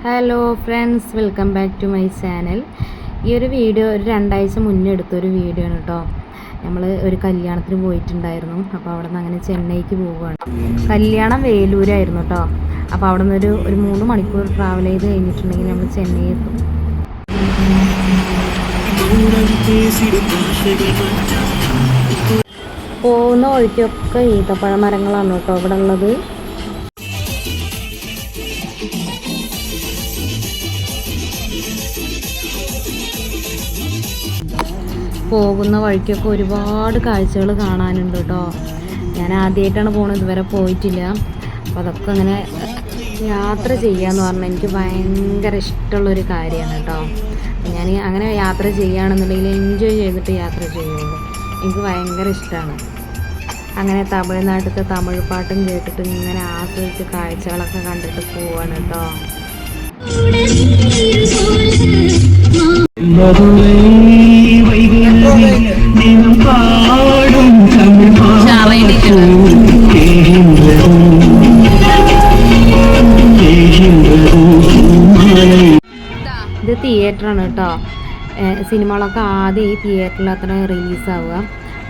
Hello friends, welcome back to my channel. ഈ ഒരു video ഒരു 2 ആഴ്ച മുന്നേ എടുത്തൊരു വീഡിയോ ആണ് കേട്ടോ. നമ്മൾ ഒരു കല്യാണത്തിന് പോയിട്ടുണ്ടായിരുന്നു. അപ്പോൾ അവിടെ നിന്ന് അങ്ങനെ ചെന്നൈക്ക് പോവുകയാണ്. കല്യാണം വേലൂരായിരുന്നു കേട്ടോ. അപ്പോൾ അവിടെ നിന്ന് ഒരു 3 മണിക്കൂർ ട്രാവൽ ചെയ്ത് കഴിഞ്ഞിട്ടുണ്ടെങ്കിൽ നമ്മൾ ചെന്നൈ എത്തും. പോകുന്ന വഴിക്കൊക്കെ ഈത്തപ്പഴ മരങ്ങളാണ് കേട്ടോ ഇവിടെ ഉള്ളത്. പോകുന്ന വഴിക്കൊക്കെ ഒരുപാട് കാഴ്ചകൾ കാണാനുണ്ട് കേട്ടോ. ഞാൻ ആദ്യമായിട്ടാണ് പോകുന്നത്, ഇതുവരെ പോയിട്ടില്ല. അപ്പോൾ അതൊക്കെ അങ്ങനെ യാത്ര ചെയ്യാന്ന് പറഞ്ഞാൽ എനിക്ക് ഭയങ്കര ഇഷ്ടമുള്ളൊരു കാര്യമാണ് കേട്ടോ. ഞാൻ അങ്ങനെ യാത്ര ചെയ്യുകയാണെന്നുണ്ടെങ്കിൽ എൻജോയ് ചെയ്തിട്ട് യാത്ര ചെയ്യുള്ളൂ. എനിക്ക് ഭയങ്കര ഇഷ്ടമാണ്. അങ്ങനെ തമിഴ്നാട്ടിലത്തെ തമിഴ് പാട്ടും കേട്ടിട്ട് ഇങ്ങനെ ആസ്വദിച്ച് കാഴ്ചകളൊക്കെ കണ്ടിട്ട് പോവാണ് കേട്ടോ. ഇത് തിയേറ്ററാണ് കേട്ടോ. സിനിമകളൊക്കെ ആദ്യം ഈ തിയേറ്ററിൽ അത്ര റിലീസാവുക.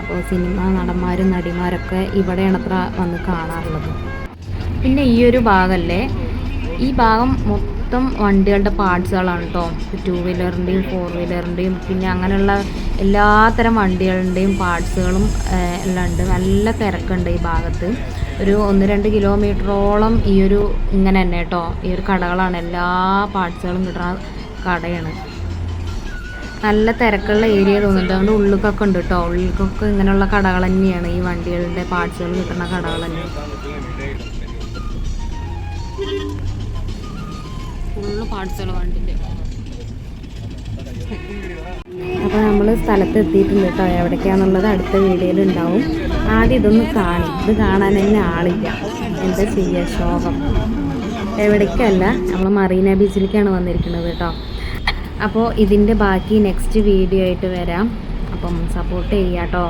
അപ്പോൾ സിനിമ നടന്മാരും നടിമാരൊക്കെ ഇവിടെയാണ് അത്ര വന്ന് കാണാറുള്ളത്. പിന്നെ ഈ ഒരു ഭാഗമല്ലേ, ഈ ഭാഗം മൊത്തം വണ്ടികളുടെ പാർട്സുകളാണ് കേട്ടോ. 2 വീലറിൻ്റെയും 4 വീലറിൻ്റെയും പിന്നെ അങ്ങനെയുള്ള എല്ലാത്തരം വണ്ടികളുടെയും പാർട്സുകളും എല്ലാം ഉണ്ട്. നല്ല തിരക്കുണ്ട് ഈ ഭാഗത്ത്. ഒരു 1-2 കിലോമീറ്ററോളം ഈ ഒരു ഇങ്ങനെ തന്നെ കേട്ടോ, ഈ ഒരു കടകളാണ്. എല്ലാ പാർട്സുകളും കിട്ടുന്ന കടയാണ്. നല്ല തിരക്കുള്ള ഏരിയ തോന്നുന്നുണ്ട്. അതുകൊണ്ട് ഉള്ളിലൊക്കെ ഉണ്ട് കേട്ടോ. ഉള്ളിലൊക്കെ ഇങ്ങനെയുള്ള കടകൾ തന്നെയാണ്, ഈ വണ്ടികളുടെ പാർട്സുകൾ കിട്ടുന്ന കടകൾ തന്നെ. ഫുള്ള് പാർട്സുകൾ വണ്ടിൻ്റെ. അപ്പോൾ നമ്മൾ സ്ഥലത്ത് എത്തിയിട്ടുണ്ട് കേട്ടോ. എവിടേക്കാണെന്നുള്ളത് അടുത്ത വീഡിയോയിൽ ഉണ്ടാവും. ആദ്യം ഇതൊന്ന് കാണി. ഇത് കാണാൻ തന്നെ ആളില്ല. എന്താ ചെയ്യുക, ശോകം. എവിടേക്കല്ല, നമ്മൾ മറീന ബീച്ചിലേക്കാണ് വന്നിരിക്കുന്നത് കേട്ടോ. അപ്പോൾ ഇതിൻ്റെ ബാക്കി നെക്സ്റ്റ് വീഡിയോ ആയിട്ട് വരാം. അപ്പം സപ്പോർട്ട് ചെയ്യാം കേട്ടോ.